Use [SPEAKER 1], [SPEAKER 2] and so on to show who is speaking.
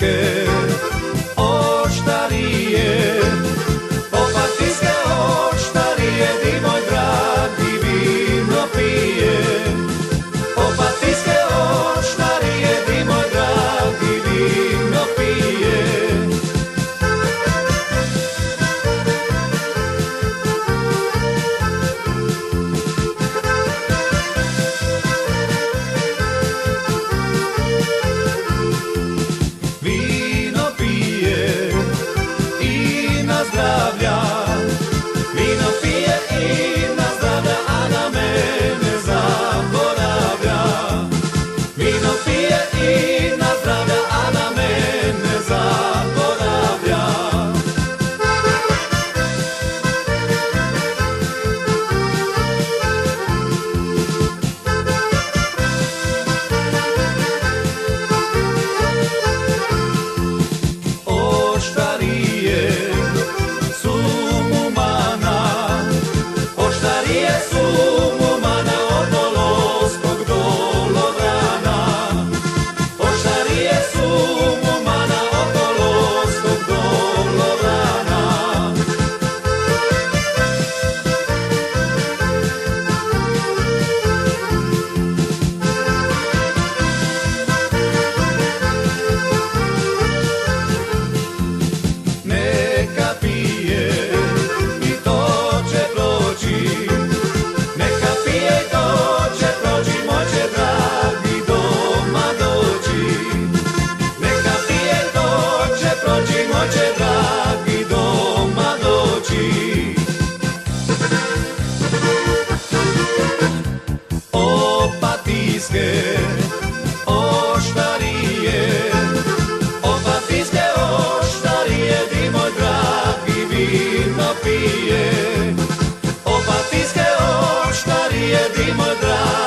[SPEAKER 1] Opatijske oštarije, Opatijske oštarije, di moj dragi vino pije. Opatijske oštarije, di moj dragi vino pije. Vino pije i na zdravlja, vino pije i na zdravlja, a na mene zaboravlja. Vino pije i na zdravlja, a na mene zaboravlja. Oštarije su mu mana, oštarije su mu mana, od Dolosnog do Lovrana. Oštarije su mu mana, od Dolosnog do Lovrana. Neka pije i to će proći, neka pije i to će proći, moj će dragi doma doći. Neka pije i to će proći, moj će dragi doma doći. Opatijske oštarije, Opatijske oštarije, di moj dragi vino pije. Opatijske oštarije, di moj dragi